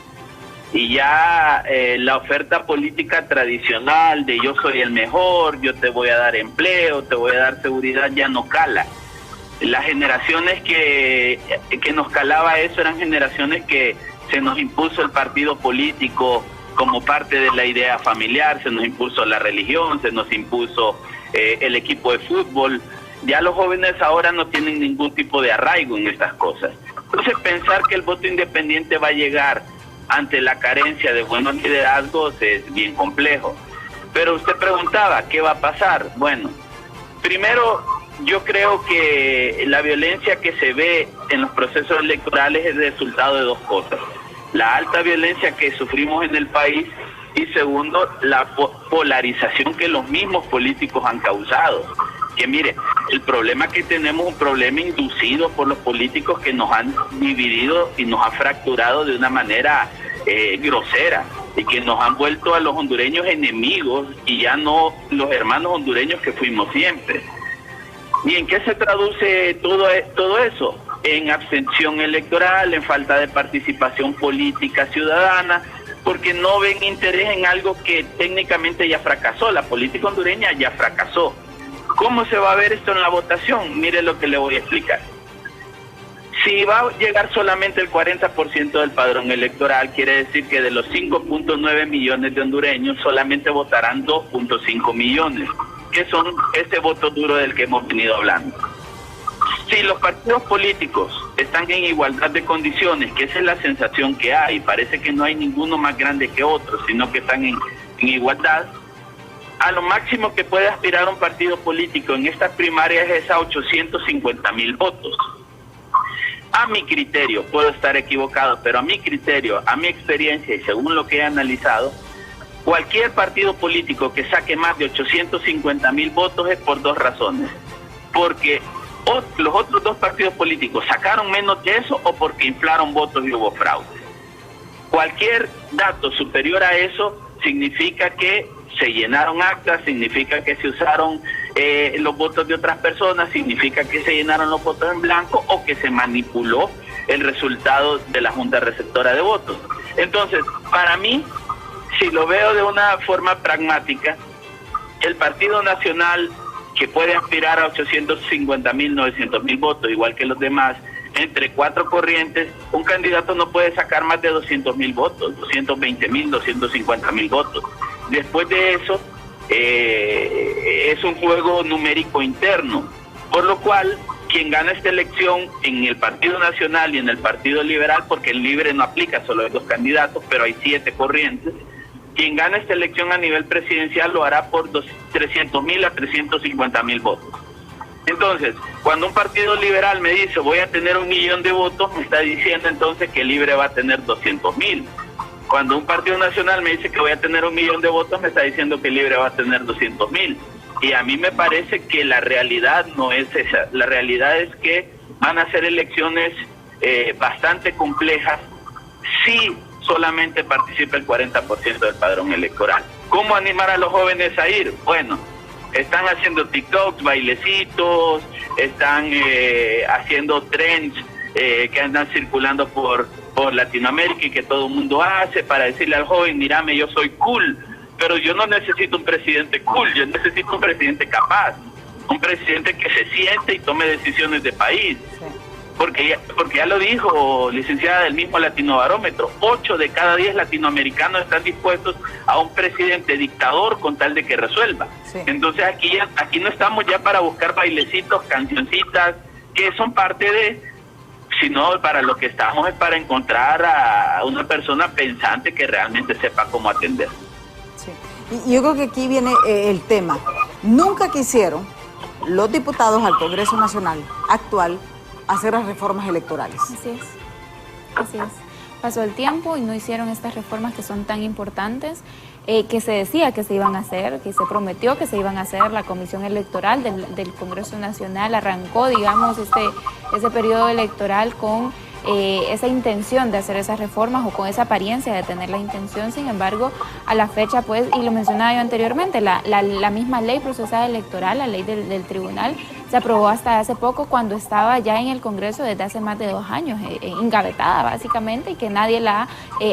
Y ya la oferta política tradicional de yo soy el mejor, yo te voy a dar empleo, te voy a dar seguridad, ya no cala. Las generaciones que nos calaba eso eran generaciones que se nos impuso el partido político como parte de la idea familiar, se nos impuso la religión, se nos impuso el equipo de fútbol. Ya los jóvenes ahora no tienen ningún tipo de arraigo en estas cosas. Entonces, pensar que el voto independiente va a llegar ante la carencia de buenos liderazgos es bien complejo. Pero usted preguntaba, ¿qué va a pasar? Bueno, primero, yo creo que la violencia que se ve en los procesos electorales es el resultado de 2 cosas. La alta violencia que sufrimos en el país y segundo, la polarización que los mismos políticos han causado. Que mire, el problema que tenemos es un problema inducido por los políticos que nos han dividido y nos han fracturado de una manera grosera y que nos han vuelto a los hondureños enemigos y ya no los hermanos hondureños que fuimos siempre. ¿Y en qué se traduce todo eso? En abstención electoral, en falta de participación política ciudadana, porque no ven interés en algo que técnicamente ya fracasó. La política hondureña ya fracasó. ¿Cómo se va a ver esto en la votación? Mire lo que le voy a explicar. Si va a llegar solamente el 40% del padrón electoral, quiere decir que de los 5.9 millones de hondureños solamente votarán 2.5 millones, que son ese voto duro del que hemos venido hablando. Si los partidos políticos están en igualdad de condiciones, que esa es la sensación que hay, parece que no hay ninguno más grande que otro, sino que están en igualdad, a lo máximo que puede aspirar un partido político en estas primarias es a 850,000 votos. A mi criterio, puedo estar equivocado, pero a mi criterio, a mi experiencia y según lo que he analizado, cualquier partido político que saque más de 850,000 votos es por dos razones. Porque los otros dos partidos políticos sacaron menos de eso o porque inflaron votos y hubo fraude. Cualquier dato superior a eso significa que se llenaron actas, significa que se usaron los votos de otras personas, significa que se llenaron los votos en blanco o que se manipuló el resultado de la Junta Receptora de Votos. Entonces, para mí, si lo veo de una forma pragmática, el Partido Nacional, que puede aspirar a 850,000, 900,000 votos, igual que los demás, entre cuatro corrientes, un candidato no puede sacar más de 200,000 votos, 220,000, 250,000 votos. Después de eso, es un juego numérico interno, por lo cual quien gana esta elección en el Partido Nacional y en el Partido Liberal, porque el libre no aplica solo a dos candidatos, pero hay 7 corrientes, quien gana esta elección a nivel presidencial lo hará por 300,000 a 350,000 votos. Entonces, cuando un partido liberal me dice voy a tener 1 millón de votos, me está diciendo entonces que el libre va a tener 200,000. Cuando un partido nacional me dice que voy a tener 1 millón de votos, me está diciendo que el libre va a tener 200,000. Y a mí me parece que la realidad no es esa. La realidad es que van a ser elecciones bastante complejas si solamente participa el 40% del padrón electoral. ¿Cómo animar a los jóvenes a ir? Bueno, están haciendo TikToks, bailecitos, están haciendo trends que andan circulando por Latinoamérica y que todo el mundo hace para decirle al joven, mírame, yo soy cool, pero yo no necesito un presidente cool, yo necesito un presidente capaz, un presidente que se siente y tome decisiones de país. Sí. Porque ya lo dijo, licenciada, del mismo Latinobarómetro, 8 de cada 10 latinoamericanos están dispuestos a un presidente dictador con tal de que resuelva. Sí. Entonces aquí no estamos ya para buscar bailecitos, cancioncitas, que son parte de, sino para lo que estamos es para encontrar a una persona pensante que realmente sepa cómo atender. Sí. Y yo creo que aquí viene el tema. Nunca quisieron los diputados al Congreso Nacional actual hacer las reformas electorales. Así es, así es. Pasó el tiempo y no hicieron estas reformas que son tan importantes, que se decía que se iban a hacer, que se prometió que se iban a hacer. La Comisión Electoral del Congreso Nacional arrancó, digamos, ese periodo electoral con esa intención de hacer esas reformas o con esa apariencia de tener la intención. Sin embargo, a la fecha, pues, y lo mencionaba yo anteriormente, la misma ley procesal electoral, la ley del tribunal, se aprobó hasta hace poco cuando estaba ya en el Congreso desde hace más de 2 años, engavetada básicamente, y que nadie la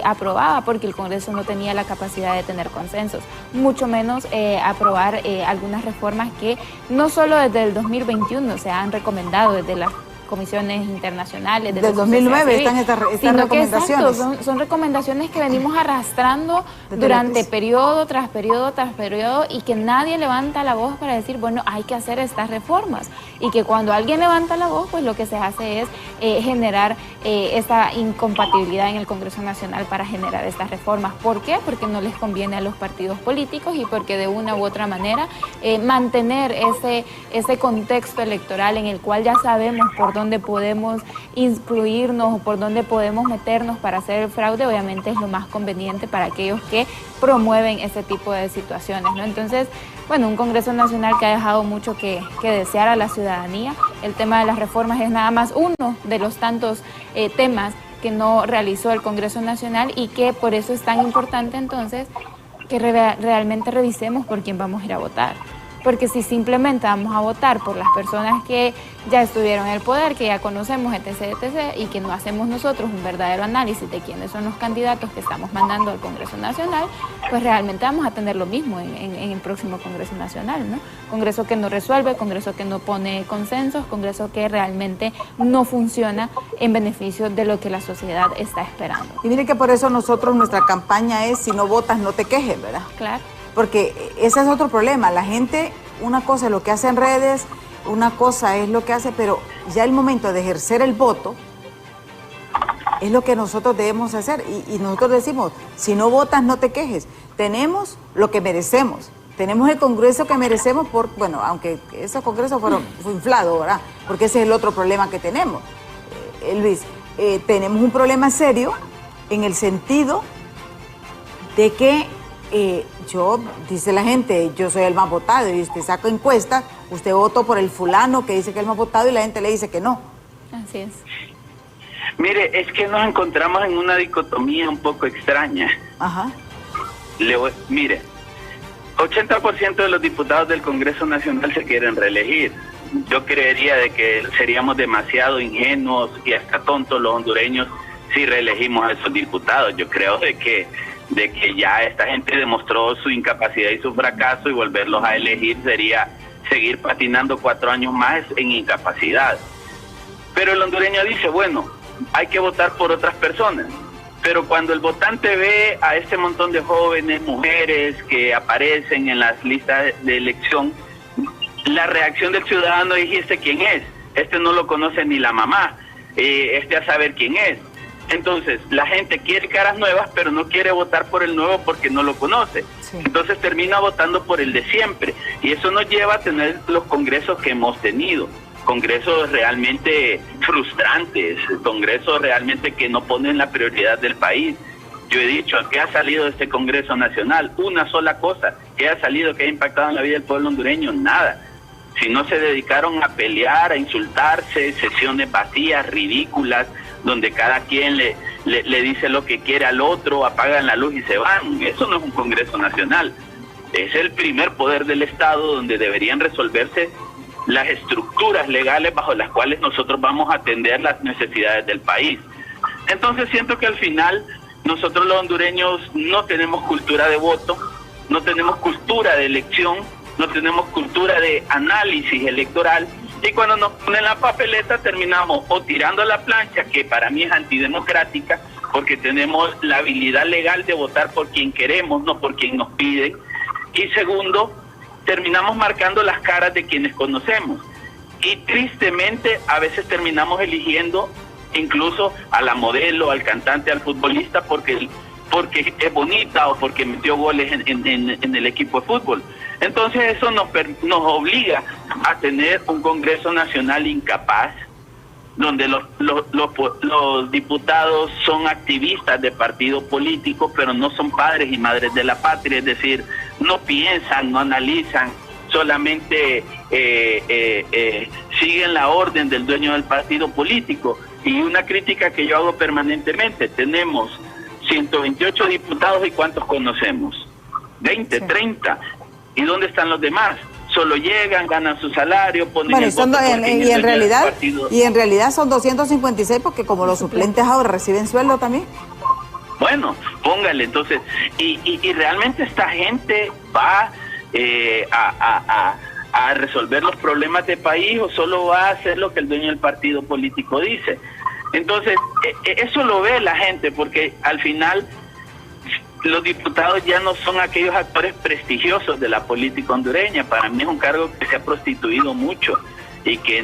aprobaba porque el Congreso no tenía la capacidad de tener consensos, mucho menos aprobar algunas reformas que no solo desde el 2021 se han recomendado desde las comisiones internacionales. Desde 2009 están estas recomendaciones. Exacto, son recomendaciones que venimos arrastrando durante periodo tras periodo tras periodo y que nadie levanta la voz para decir, bueno, hay que hacer estas reformas. Y que cuando alguien levanta la voz, pues lo que se hace es generar esta incompatibilidad en el Congreso Nacional para generar estas reformas. ¿Por qué? Porque no les conviene a los partidos políticos y porque de una u otra manera mantener ese contexto electoral en el cual ya sabemos por dónde podemos incluirnos o por dónde podemos meternos para hacer el fraude, obviamente es lo más conveniente para aquellos que promueven ese tipo de situaciones, ¿no? Entonces, bueno, un Congreso Nacional que ha dejado mucho que desear a la ciudadanía. El tema de las reformas es nada más uno de los tantos temas que no realizó el Congreso Nacional y que por eso es tan importante entonces que realmente revisemos por quién vamos a ir a votar. porque si simplemente vamos a votar por las personas que ya estuvieron en el poder, que ya conocemos, etc., etc., y que no hacemos nosotros un verdadero análisis de quiénes son los candidatos que estamos mandando al Congreso Nacional, pues realmente vamos a tener lo mismo en el próximo Congreso Nacional, ¿no? Congreso que no resuelve, Congreso que no pone consensos, Congreso que realmente no funciona en beneficio de lo que la sociedad está esperando. Y mire que por eso nosotros, nuestra campaña es: si no votas, no te quejes, ¿verdad? Claro. Porque ese es otro problema. La gente, una cosa es lo que hace en redes, una cosa es lo que hace, pero ya el momento de ejercer el voto es lo que nosotros debemos hacer. Y nosotros decimos: si no votas, no te quejes. Tenemos lo que merecemos. Tenemos el Congreso que merecemos bueno, aunque ese Congreso fue inflado, ¿verdad? Porque ese es el otro problema que tenemos. Luis, tenemos un problema serio en el sentido de que dice la gente, yo soy el más votado, y usted saca encuestas, usted votó por el fulano que dice que es el más votado y la gente le dice que no. Así es. Mire, es que nos encontramos en una dicotomía un poco extraña. Ajá. Mire, 80% de los diputados del Congreso Nacional se quieren reelegir. Yo creería de que seríamos demasiado ingenuos y hasta tontos los hondureños si reelegimos a esos diputados. Yo creo de que ya esta gente demostró su incapacidad y su fracaso, y volverlos a elegir sería seguir patinando 4 años más en incapacidad. Pero el hondureño dice, bueno, hay que votar por otras personas. Pero cuando el votante ve a este montón de jóvenes, mujeres que aparecen en las listas de elección, la reacción del ciudadano es: ¿quién es? Este no lo conoce ni la mamá, a saber quién es. Entonces, la gente quiere caras nuevas, pero no quiere votar por el nuevo porque no lo conoce. Sí. Entonces termina votando por el de siempre. Y eso nos lleva a tener los congresos que hemos tenido. Congresos realmente frustrantes, congresos realmente que no ponen la prioridad del país. Yo he dicho, ¿qué ha salido de este Congreso Nacional? Una sola cosa, ¿qué ha salido, que ha impactado en la vida del pueblo hondureño? Nada. Si no se dedicaron a pelear, a insultarse, sesiones vacías, ridículas, donde cada quien le dice lo que quiere al otro, apagan la luz y se van. Eso no es un Congreso Nacional. Es el primer poder del Estado donde deberían resolverse las estructuras legales bajo las cuales nosotros vamos a atender las necesidades del país. Entonces siento que al final nosotros los hondureños no tenemos cultura de voto, no tenemos cultura de elección, no tenemos cultura de análisis electoral, y cuando nos ponen la papeleta terminamos o tirando la plancha, que para mí es antidemocrática, porque tenemos la habilidad legal de votar por quien queremos, no por quien nos piden, y segundo, terminamos marcando las caras de quienes conocemos, y tristemente a veces terminamos eligiendo incluso a la modelo, al cantante, al futbolista, porque es bonita o porque metió goles en el equipo de fútbol. Entonces eso nos obliga a tener un Congreso Nacional incapaz, donde los diputados son activistas de partido político, pero no son padres y madres de la patria, es decir, no piensan, no analizan, solamente siguen la orden del dueño del partido político. Y una crítica que yo hago permanentemente: tenemos 128 diputados, ¿y cuántos conocemos? 20, sí. 30. ¿Y dónde están los demás? Solo llegan, ganan su salario, ponen el voto y en realidad son 256, porque como los suplentes ahora reciben sueldo también. Bueno, póngale entonces. Y realmente esta gente va a resolver los problemas del país, o solo va a hacer lo que el dueño del partido político dice. Entonces, eso lo ve la gente, porque al final los diputados ya no son aquellos actores prestigiosos de la política hondureña. Para mí es un cargo que se ha prostituido mucho, y que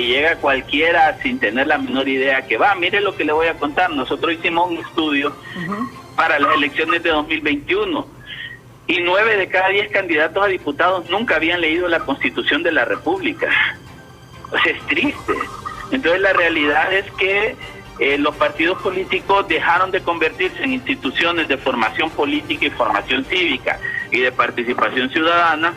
llega cualquiera sin tener la menor idea que va. Mire lo que le voy a contar. Nosotros hicimos un estudio para las elecciones de 2021, y 9 de cada 10 candidatos a diputados nunca habían leído la Constitución de la República. O sea, es triste. Entonces la realidad es que los partidos políticos dejaron de convertirse en instituciones de formación política y formación cívica y de participación ciudadana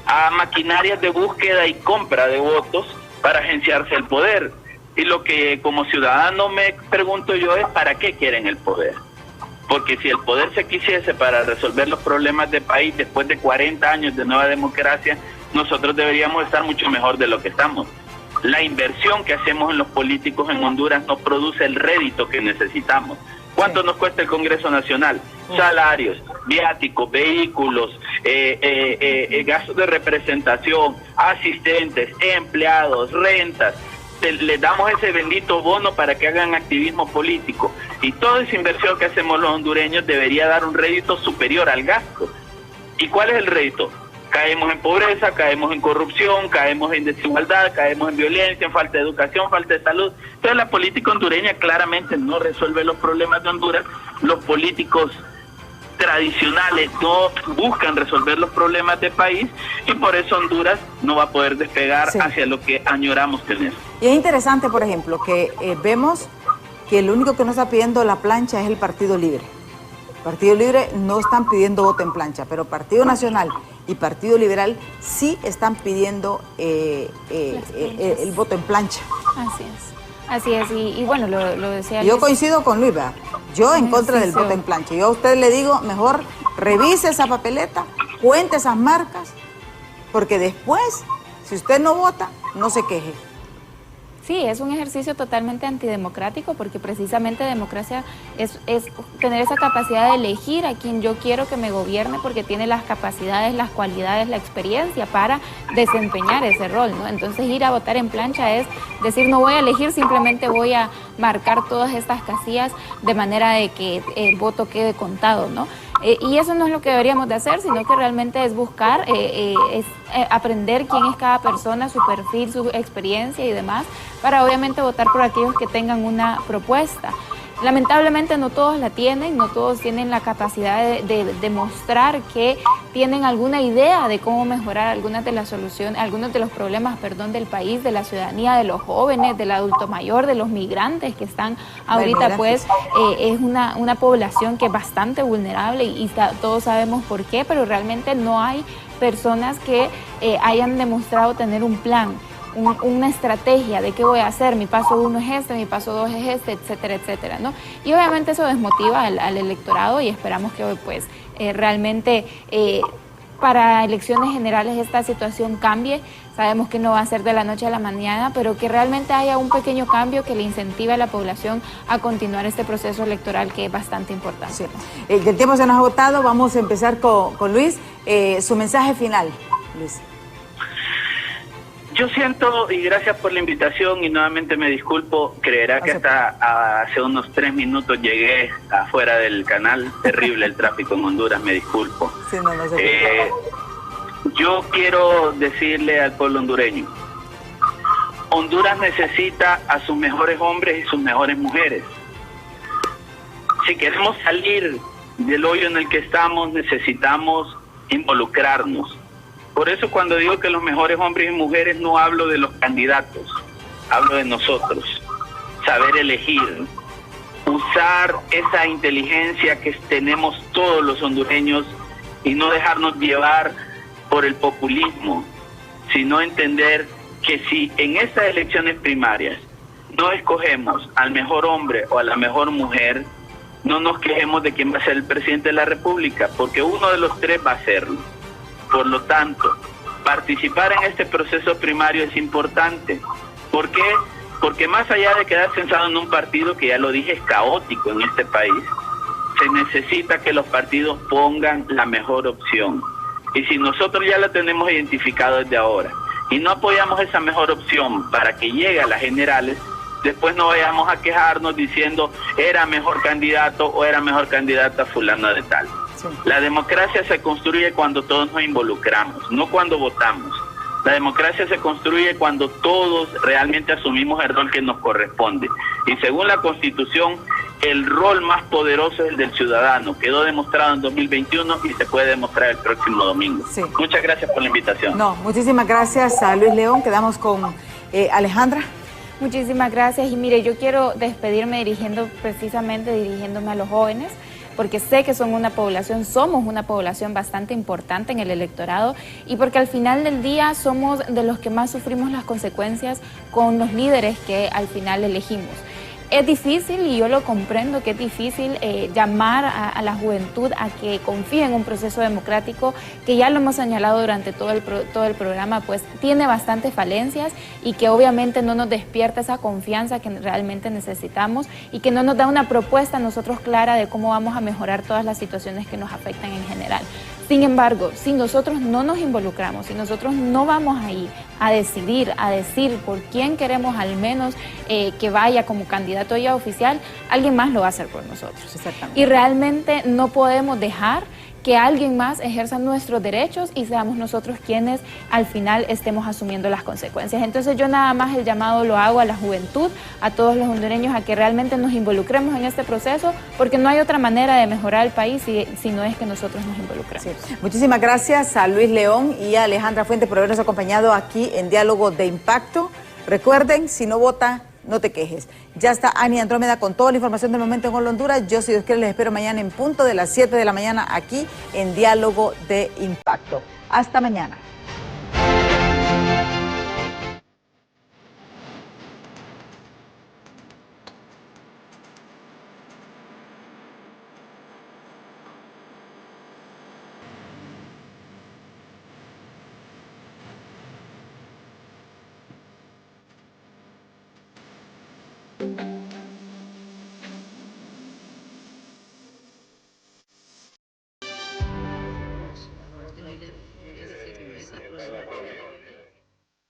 a maquinarias de búsqueda y compra de votos para agenciarse el poder. Y lo que como ciudadano me pregunto yo es: ¿para qué quieren el poder? porque si el poder se quisiese para resolver los problemas del país después de 40 años de nueva democracia, nosotros deberíamos estar mucho mejor de lo que estamos. La inversión que hacemos en los políticos en Honduras no produce el rédito que necesitamos. ¿Cuánto nos cuesta el Congreso Nacional? Salarios, viáticos, vehículos, gastos de representación, asistentes, empleados, rentas. Les damos ese bendito bono para que hagan activismo político. Y toda esa inversión que hacemos los hondureños debería dar un rédito superior al gasto. ¿Y cuál es el rédito? Caemos en pobreza, caemos en corrupción, caemos en desigualdad, caemos en violencia, en falta de educación, falta de salud. Entonces la política hondureña claramente no resuelve los problemas de Honduras. Los políticos tradicionales no buscan resolver los problemas del país y por eso Honduras no va a poder despegar hacia lo que añoramos tener. Y es interesante, por ejemplo, que vemos que el único que no está pidiendo la plancha es el Partido Libre. Partido Libre no están pidiendo voto en plancha, pero Partido Nacional y Partido Liberal sí están pidiendo el voto en plancha. Así es, y bueno, lo decía. Yo coincido con Luis, ¿verdad? Yo en contra del voto en plancha. Yo a usted le digo, mejor revise esa papeleta, cuente esas marcas, porque después, si usted no vota, no se queje. Sí, es un ejercicio totalmente antidemocrático porque precisamente democracia es tener esa capacidad de elegir a quien yo quiero que me gobierne porque tiene las capacidades, las cualidades, la experiencia para desempeñar ese rol, ¿no? Entonces ir a votar en plancha es decir, no voy a elegir, simplemente voy a marcar todas estas casillas de manera de que el voto quede contado, ¿no? Y eso no es lo que deberíamos de hacer, sino que realmente es buscar, aprender quién es cada persona, su perfil, su experiencia y demás, para obviamente votar por aquellos que tengan una propuesta. Lamentablemente no todos la tienen, no todos tienen la capacidad de demostrar que tienen alguna idea de cómo mejorar algunas de las soluciones, algunos de los problemas, del país, de la ciudadanía, de los jóvenes, del adulto mayor, de los migrantes que están ahorita, pues es una población que es bastante vulnerable y todos sabemos por qué, pero realmente no hay personas que hayan demostrado tener un plan. Una estrategia de qué voy a hacer, mi paso 1 es este, mi paso 2 es este, etcétera, etcétera, ¿no? Y obviamente eso desmotiva al electorado y esperamos que hoy pues realmente para elecciones generales esta situación cambie. Sabemos que no va a ser de la noche a la mañana, pero que realmente haya un pequeño cambio que le incentive a la población a continuar este proceso electoral que es bastante importante. Sí. El tiempo se nos ha agotado, vamos a empezar con Luis. Su mensaje final, Luis. Yo siento, y gracias por la invitación, y nuevamente me disculpo, creerá que hasta hace unos 3 minutos llegué afuera del canal, terrible el tráfico en Honduras, me disculpo. Sí, no sé yo quiero decirle al pueblo hondureño, Honduras necesita a sus mejores hombres y sus mejores mujeres. Si queremos salir del hoyo en el que estamos, necesitamos involucrarnos. Por eso cuando digo que los mejores hombres y mujeres no hablo de los candidatos, hablo de nosotros. Saber elegir, usar esa inteligencia que tenemos todos los hondureños y no dejarnos llevar por el populismo, sino entender que si en estas elecciones primarias no escogemos al mejor hombre o a la mejor mujer, no nos quejemos de quién va a ser el presidente de la República, porque uno de los 3 va a serlo. Por lo tanto, participar en este proceso primario es importante. ¿Por qué? Porque más allá de quedar sentado en un partido, que ya lo dije, es caótico en este país, se necesita que los partidos pongan la mejor opción. Y si nosotros ya la tenemos identificado desde ahora y no apoyamos esa mejor opción para que llegue a las generales, después no vayamos a quejarnos diciendo era mejor candidato o era mejor candidata fulano de tal. La democracia se construye cuando todos nos involucramos, no cuando votamos. La democracia se construye cuando todos realmente asumimos el rol que nos corresponde. Y según la Constitución, el rol más poderoso es el del ciudadano. Quedó demostrado en 2021 y se puede demostrar el próximo domingo. Sí. Muchas gracias por la invitación. No, muchísimas gracias a Luis León. Quedamos con Alejandra. Muchísimas gracias. Y mire, yo quiero despedirme dirigiéndome a los jóvenes, porque sé que somos una población bastante importante en el electorado y porque al final del día somos de los que más sufrimos las consecuencias con los líderes que al final elegimos. es difícil, y yo lo comprendo, que es difícil llamar a la juventud a que confíe en un proceso democrático que ya lo hemos señalado durante todo el programa, pues tiene bastantes falencias y que obviamente no nos despierta esa confianza que realmente necesitamos y que no nos da una propuesta a nosotros clara de cómo vamos a mejorar todas las situaciones que nos afectan en general. Sin embargo, si nosotros no nos involucramos, si nosotros no vamos ahí a decidir, a decir por quién queremos al menos que vaya como candidato ya oficial, alguien más lo va a hacer por nosotros. Exactamente. Y realmente no podemos dejar que alguien más ejerza nuestros derechos y seamos nosotros quienes al final estemos asumiendo las consecuencias. Entonces yo nada más el llamado lo hago a la juventud, a todos los hondureños, a que realmente nos involucremos en este proceso, porque no hay otra manera de mejorar el país si no es que nosotros nos involucramos. Sí. Muchísimas gracias a Luis León y a Alejandra Fuentes por habernos acompañado aquí en Diálogo de Impacto. Recuerden, si no vota, no te quejes. Ya está Ani Andrómeda con toda la información del momento en Honduras. Yo, si Dios quiere, les espero mañana en punto de las 7 de la mañana aquí en Diálogo de Impacto. Hasta mañana.